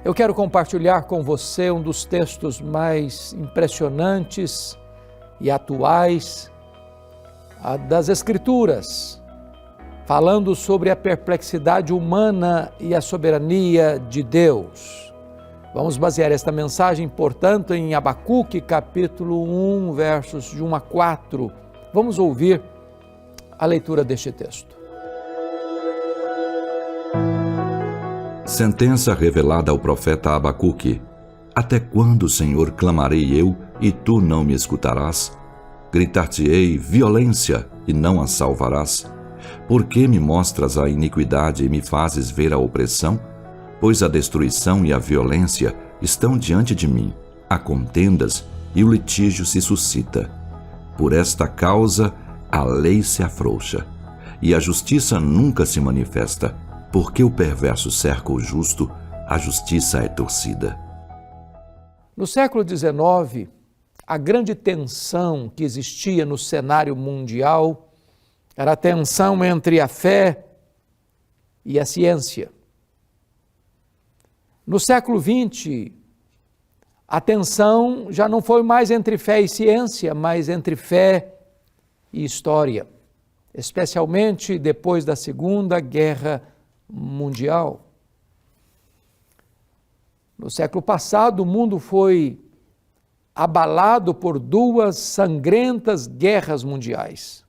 Eu quero compartilhar com você um dos textos mais impressionantes e atuais das Escrituras, falando sobre a perplexidade humana e a soberania de Deus. Vamos basear esta mensagem, portanto, em Abacuque, capítulo 1, versos de 1 a 4. Vamos ouvir a leitura deste texto. Sentença revelada ao profeta Abacuque. Até quando, Senhor, clamarei eu, e tu não me escutarás? Gritar-te-ei violência, e não a salvarás? Por que me mostras a iniquidade e me fazes ver a opressão? Pois a destruição e a violência estão diante de mim, há contendas, e o litígio se suscita. Por esta causa, a lei se afrouxa, e a justiça nunca se manifesta. Porque o perverso cerca o justo, a justiça é torcida. No século XIX, a grande tensão que existia no cenário mundial era a tensão entre a fé e a ciência. No século XX, a tensão já não foi mais entre fé e ciência, mas entre fé e história, especialmente depois da Segunda Guerra Mundial. No século passado, o mundo foi abalado por duas sangrentas guerras mundiais.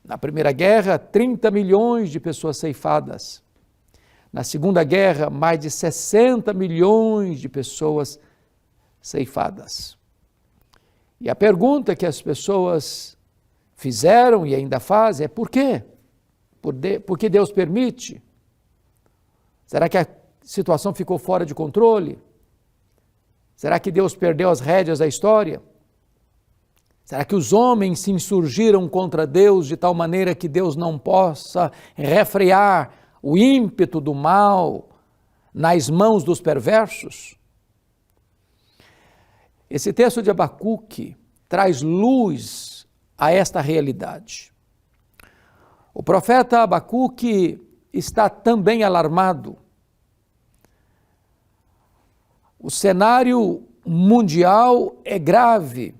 Na Primeira Guerra, 30 milhões de pessoas ceifadas. Na Segunda Guerra, mais de 60 milhões de pessoas ceifadas. E a pergunta que as pessoas fizeram e ainda fazem é: por quê? Por que Deus permite? Será que a situação ficou fora de controle? Será que Deus perdeu as rédeas da história? Será que os homens se insurgiram contra Deus de tal maneira que Deus não possa refrear o ímpeto do mal nas mãos dos perversos? Esse texto de Abacuque traz luz a esta realidade. O profeta Abacuque está também alarmado. O cenário mundial é grave,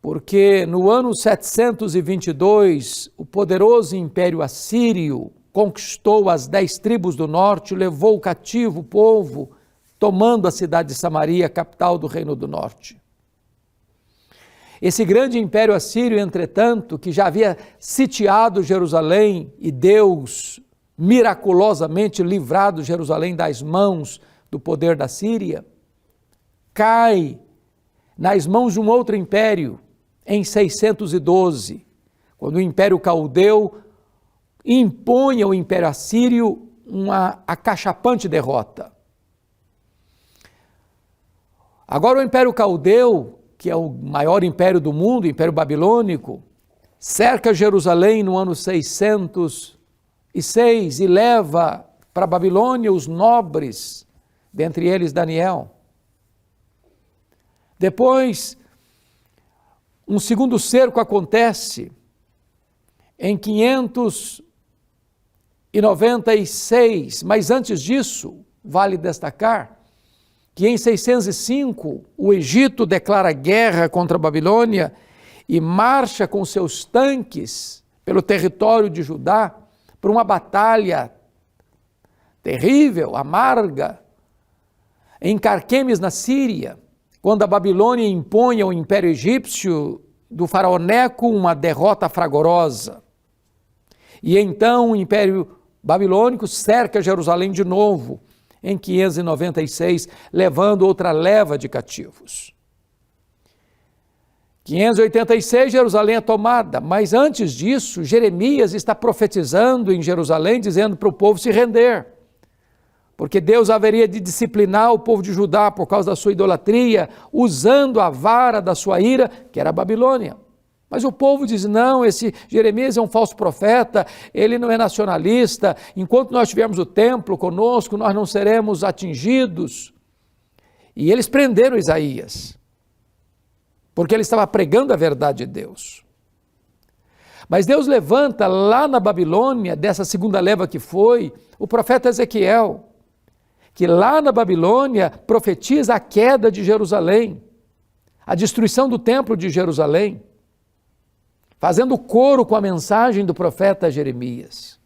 porque no ano 722, o poderoso Império Assírio conquistou as 10 tribos do norte, levou cativo o povo, tomando a cidade de Samaria, capital do Reino do Norte. Esse grande Império Assírio, entretanto, que já havia sitiado Jerusalém e Deus miraculosamente livrado Jerusalém das mãos do poder da Síria, cai nas mãos de um outro império em 612, quando o Império Caldeu impõe ao Império Assírio uma acachapante derrota. Agora o Império Caldeu, que é o maior império do mundo, o Império Babilônico, cerca Jerusalém no ano 606 e leva para a Babilônia os nobres, dentre eles Daniel. Depois, um segundo cerco acontece em 596, mas antes disso, vale destacar que em 605 o Egito declara guerra contra a Babilônia e marcha com seus tanques pelo território de Judá para uma batalha terrível, amarga, em Carquemes, na Síria, quando a Babilônia impõe ao Império Egípcio do faraó Neco uma derrota fragorosa. E então o Império Babilônico cerca Jerusalém de novo, em 596, levando outra leva de cativos. 586, Jerusalém é tomada, mas antes disso, Jeremias está profetizando em Jerusalém, dizendo para o povo se render, porque Deus haveria de disciplinar o povo de Judá por causa da sua idolatria, usando a vara da sua ira, que era a Babilônia. Mas o povo diz: não, esse Jeremias é um falso profeta, ele não é nacionalista, enquanto nós tivermos o templo conosco, nós não seremos atingidos. E eles prenderam Isaías, porque ele estava pregando a verdade de Deus. Mas Deus levanta lá na Babilônia, dessa segunda leva que foi, o profeta Ezequiel, que lá na Babilônia profetiza a queda de Jerusalém, a destruição do templo de Jerusalém, fazendo coro com a mensagem do profeta Jeremias.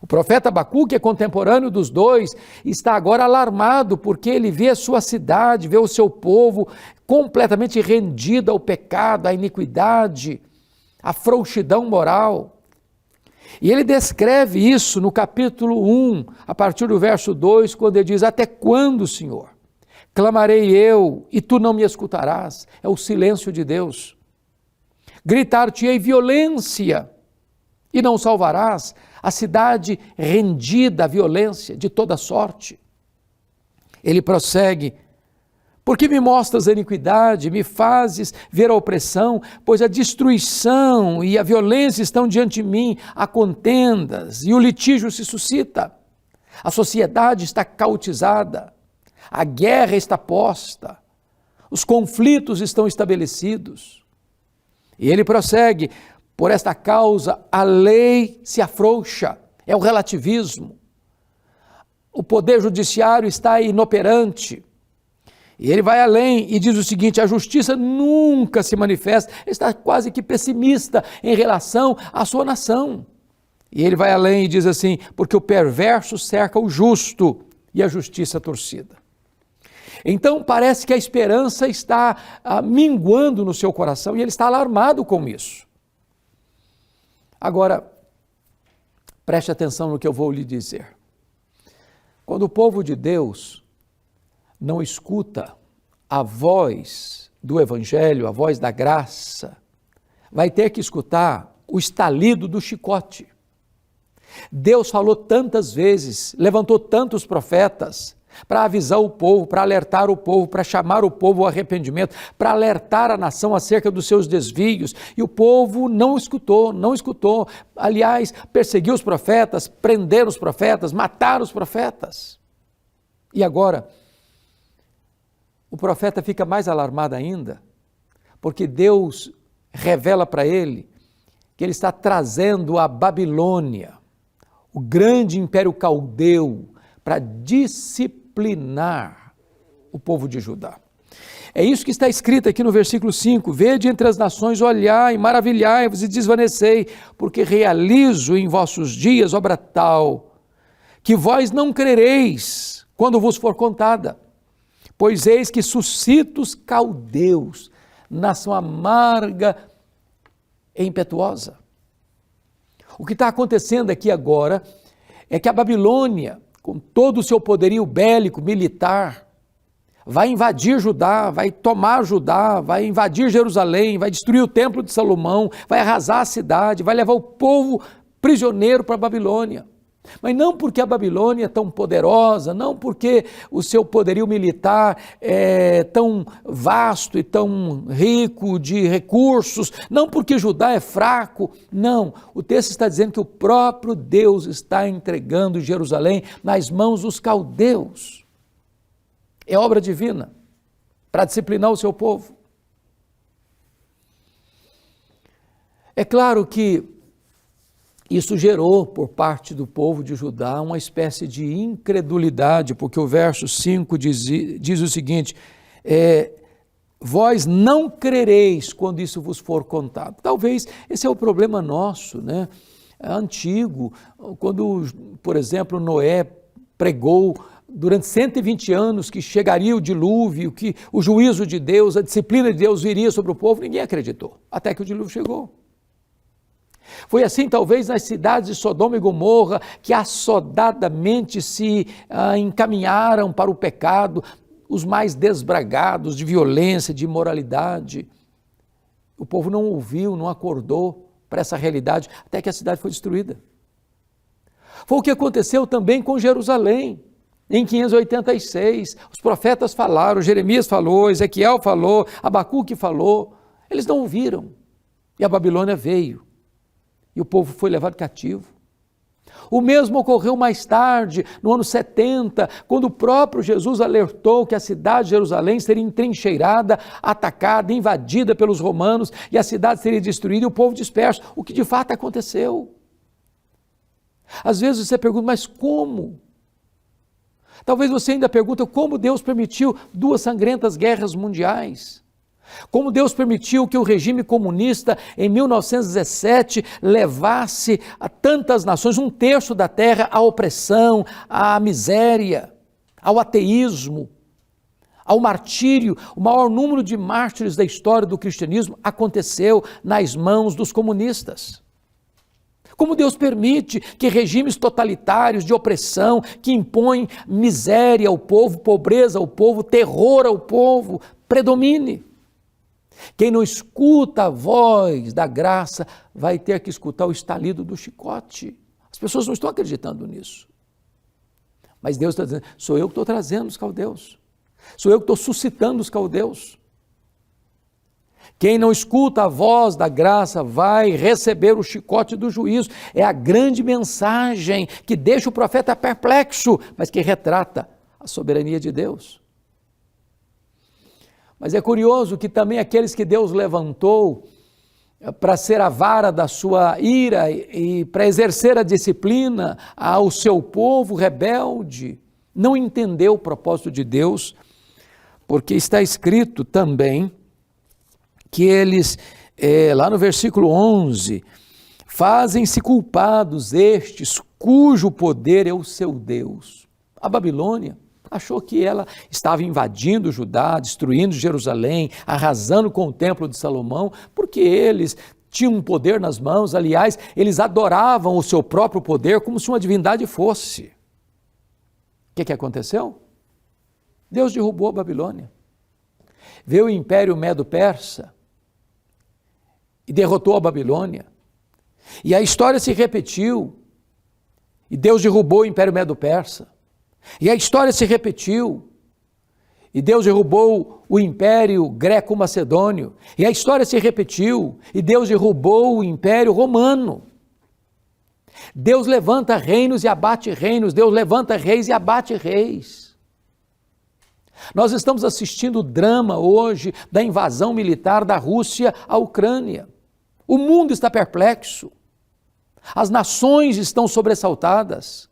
O profeta Abacuque é contemporâneo dos dois, está agora alarmado porque ele vê a sua cidade, vê o seu povo completamente rendido ao pecado, à iniquidade, à frouxidão moral. E ele descreve isso no capítulo 1, a partir do verso 2, quando ele diz: até quando, Senhor? Clamarei eu e tu não me escutarás. É o silêncio de Deus. Gritar-te-ei violência e não salvarás, a cidade rendida à violência de toda sorte. Ele prossegue: porque me mostras a iniquidade, me fazes ver a opressão, pois a destruição e a violência estão diante de mim, há contendas e o litígio se suscita. A sociedade está cautizada, a guerra está posta, os conflitos estão estabelecidos. E ele prossegue: por esta causa a lei se afrouxa, é o relativismo. O poder judiciário está inoperante. E ele vai além e diz o seguinte: a justiça nunca se manifesta. Ele está quase que pessimista em relação à sua nação. E ele vai além e diz assim: porque o perverso cerca o justo e a justiça torcida. Então parece que a esperança está minguando no seu coração e ele está alarmado com isso. Agora, preste atenção no que eu vou lhe dizer. Quando o povo de Deus não escuta a voz do Evangelho, a voz da graça, vai ter que escutar o estalido do chicote. Deus falou tantas vezes, levantou tantos profetas para avisar o povo, para alertar o povo, para chamar o povo ao arrependimento, para alertar a nação acerca dos seus desvios, e o povo não escutou. Aliás, perseguiu os profetas, prenderam os profetas, mataram os profetas. E agora, o profeta fica mais alarmado ainda, porque Deus revela para ele que ele está trazendo a Babilônia, o grande império caldeu, para disciplinar o povo de Judá. É isso que está escrito aqui no versículo 5: vede entre as nações, olhai, maravilhai-vos e desvanecei, porque realizo em vossos dias obra tal, que vós não crereis quando vos for contada. Pois eis que suscito os caldeus, nação amarga e impetuosa. O que está acontecendo aqui agora é que a Babilônia, com todo o seu poderio bélico, militar, vai invadir Judá, vai tomar Judá, vai invadir Jerusalém, vai destruir o templo de Salomão, vai arrasar a cidade, vai levar o povo prisioneiro para a Babilônia. Mas não porque a Babilônia é tão poderosa, não porque o seu poderio militar é tão vasto e tão rico de recursos, não porque Judá é fraco, não. O texto está dizendo que o próprio Deus está entregando Jerusalém nas mãos dos caldeus. É obra divina para disciplinar o seu povo. É claro que isso gerou, por parte do povo de Judá, uma espécie de incredulidade, porque o verso 5 diz o seguinte: vós não crereis quando isso vos for contado. Talvez esse é o problema nosso, né? Antigo, quando, por exemplo, Noé pregou durante 120 anos que chegaria o dilúvio, que o juízo de Deus, a disciplina de Deus viria sobre o povo, ninguém acreditou, até que o dilúvio chegou. Foi assim talvez nas cidades de Sodoma e Gomorra, que assodadamente se encaminharam para o pecado, os mais desbragados de violência, de imoralidade. O povo não ouviu, não acordou para essa realidade, até que a cidade foi destruída. Foi o que aconteceu também com Jerusalém, em 586. Os profetas falaram, Jeremias falou, Ezequiel falou, Abacuque falou, eles não ouviram, e a Babilônia veio. E o povo foi levado cativo. O mesmo ocorreu mais tarde, no ano 70, quando o próprio Jesus alertou que a cidade de Jerusalém seria entrincheirada, atacada, invadida pelos romanos, e a cidade seria destruída e o povo disperso, o que de fato aconteceu. Às vezes você pergunta, mas como? Talvez você ainda pergunte como Deus permitiu 2 sangrentas guerras mundiais. Como Deus permitiu que o regime comunista, em 1917, levasse a tantas nações, 1/3 da terra, à opressão, à miséria, ao ateísmo, ao martírio. O maior número de mártires da história do cristianismo aconteceu nas mãos dos comunistas. Como Deus permite que regimes totalitários de opressão, que impõem miséria ao povo, pobreza ao povo, terror ao povo, predomine. Quem não escuta a voz da graça vai ter que escutar o estalido do chicote. As pessoas não estão acreditando nisso. Mas Deus está dizendo, sou eu que estou trazendo os caldeus. Sou eu que estou suscitando os caldeus. Quem não escuta a voz da graça vai receber o chicote do juízo. É a grande mensagem que deixa o profeta perplexo, mas que retrata a soberania de Deus. Mas é curioso que também aqueles que Deus levantou para ser a vara da sua ira e para exercer a disciplina ao seu povo rebelde, não entendeu o propósito de Deus, porque está escrito também que eles, lá no versículo 11, fazem-se culpados estes cujo poder é o seu Deus. A Babilônia achou que ela estava invadindo Judá, destruindo Jerusalém, arrasando com o templo de Salomão, porque eles tinham um poder nas mãos. Aliás, eles adoravam o seu próprio poder como se uma divindade fosse. O que aconteceu? Deus derrubou a Babilônia. Veio o Império Medo-Persa e derrotou a Babilônia. E a história se repetiu. E Deus derrubou o Império Medo-Persa. E a história se repetiu, e Deus derrubou o Império Greco-Macedônio, e a história se repetiu, e Deus derrubou o Império Romano. Deus levanta reinos e abate reinos, Deus levanta reis e abate reis. Nós estamos assistindo o drama hoje da invasão militar da Rússia à Ucrânia. O mundo está perplexo, as nações estão sobressaltadas.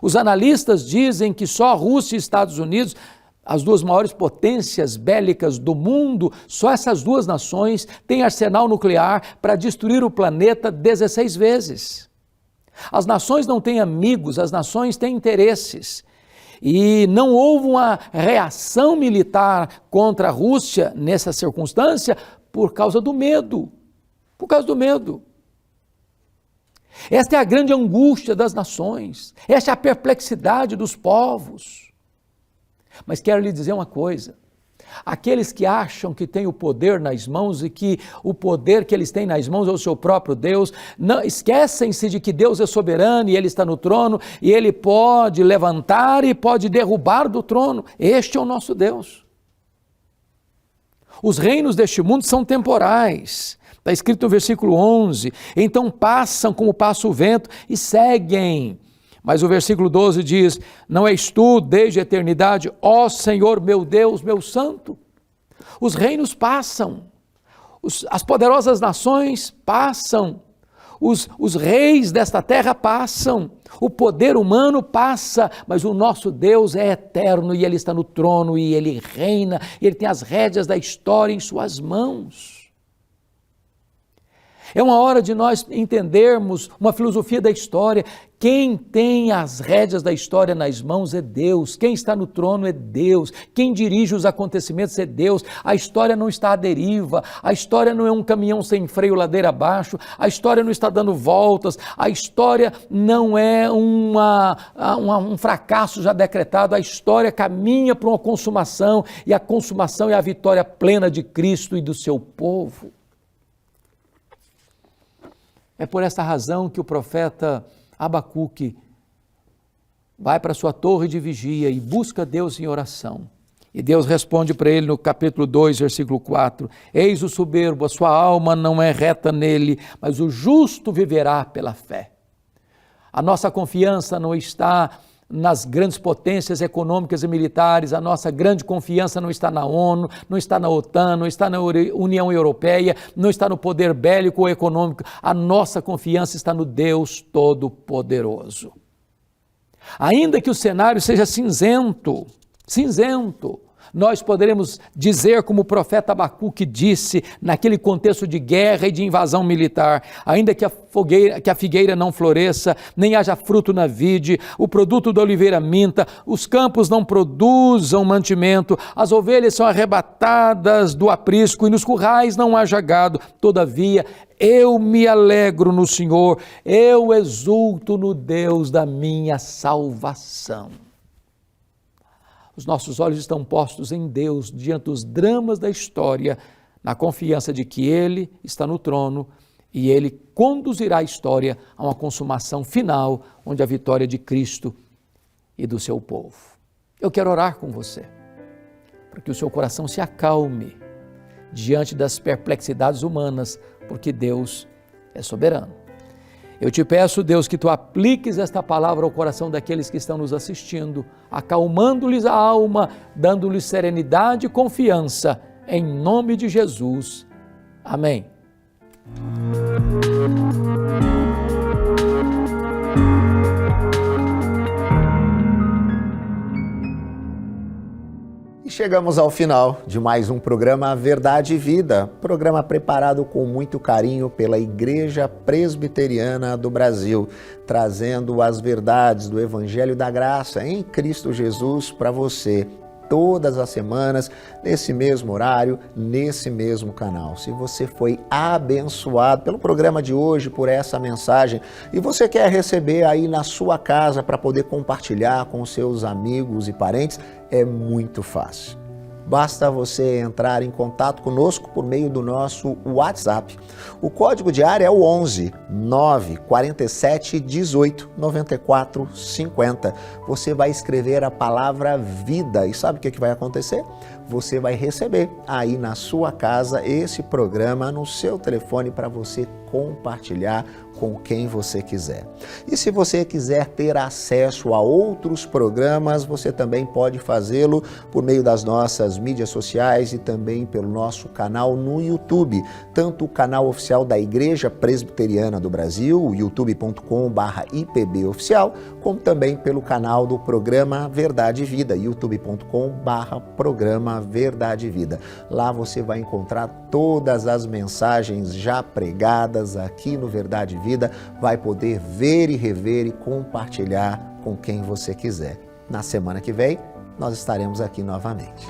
Os analistas dizem que só a Rússia e Estados Unidos, as 2 maiores potências bélicas do mundo, só essas 2 nações têm arsenal nuclear para destruir o planeta 16 vezes. As nações não têm amigos, as nações têm interesses. E não houve uma reação militar contra a Rússia nessa circunstância por causa do medo. Por causa do medo. Esta é a grande angústia das nações, esta é a perplexidade dos povos. Mas quero lhe dizer uma coisa, aqueles que acham que têm o poder nas mãos e que o poder que eles têm nas mãos é o seu próprio Deus, não, esquecem-se de que Deus é soberano e Ele está no trono e Ele pode levantar e pode derrubar do trono. Este é o nosso Deus. Os reinos deste mundo são temporais. Está escrito no versículo 11, então passam como passa o vento e seguem. Mas o versículo 12 diz, não és tu desde a eternidade, ó Senhor meu Deus, meu santo. Os reinos passam, as poderosas nações passam, os reis desta terra passam, o poder humano passa, mas o nosso Deus é eterno e Ele está no trono e Ele reina, e Ele tem as rédeas da história em suas mãos. É uma hora de nós entendermos uma filosofia da história. Quem tem as rédeas da história nas mãos é Deus. Quem está no trono é Deus. Quem dirige os acontecimentos é Deus. A história não está à deriva. A história não é um caminhão sem freio ladeira abaixo. A história não está dando voltas. A história não é um fracasso já decretado. A história caminha para uma consumação. E a consumação é a vitória plena de Cristo e do seu povo. É por esta razão que o profeta Abacuque vai para sua torre de vigia e busca Deus em oração. E Deus responde para ele no capítulo 2, versículo 4, eis o soberbo, a sua alma não é reta nele, mas o justo viverá pela fé. A nossa confiança não está nas grandes potências econômicas e militares, a nossa grande confiança não está na ONU, não está na OTAN, não está na União Europeia, não está no poder bélico ou econômico, a nossa confiança está no Deus Todo-Poderoso. Ainda que o cenário seja cinzento, nós poderemos dizer, como o profeta Abacuque disse, naquele contexto de guerra e de invasão militar: ainda que a figueira não floresça, nem haja fruto na vide, o produto da oliveira minta, os campos não produzam mantimento, as ovelhas são arrebatadas do aprisco e nos currais não haja gado, todavia eu me alegro no Senhor, eu exulto no Deus da minha salvação. Os nossos olhos estão postos em Deus diante dos dramas da história, na confiança de que Ele está no trono e Ele conduzirá a história a uma consumação final, onde a vitória de Cristo e do seu povo. Eu quero orar com você, para que o seu coração se acalme diante das perplexidades humanas, porque Deus é soberano. Eu te peço, Deus, que tu apliques esta palavra ao coração daqueles que estão nos assistindo, acalmando-lhes a alma, dando-lhes serenidade e confiança, em nome de Jesus. Amém. E chegamos ao final de mais um programa Verdade e Vida, programa preparado com muito carinho pela Igreja Presbiteriana do Brasil, trazendo as verdades do Evangelho da Graça em Cristo Jesus para você, todas as semanas, nesse mesmo horário, nesse mesmo canal. Se você foi abençoado pelo programa de hoje, por essa mensagem, e você quer receber aí na sua casa para poder compartilhar com seus amigos e parentes, é muito fácil. Basta você entrar em contato conosco por meio do nosso WhatsApp. O código de área é o 11 947 18 94 50. Você vai escrever a palavra vida e sabe o que vai acontecer? Você vai receber aí na sua casa esse programa no seu telefone para você compartilhar com quem você quiser. E se você quiser ter acesso a outros programas, você também pode fazê-lo por meio das nossas mídias sociais e também pelo nosso canal no YouTube, tanto o canal oficial da Igreja Presbiteriana do Brasil, youtube.com/IPBoficial, como também pelo canal do programa Verdade e Vida, youtube.com/programa Verdade e Vida. Lá você vai encontrar todas as mensagens já pregadas aqui no Verdade e Vida, vai poder ver e rever e compartilhar com quem você quiser. Na semana que vem, nós estaremos aqui novamente.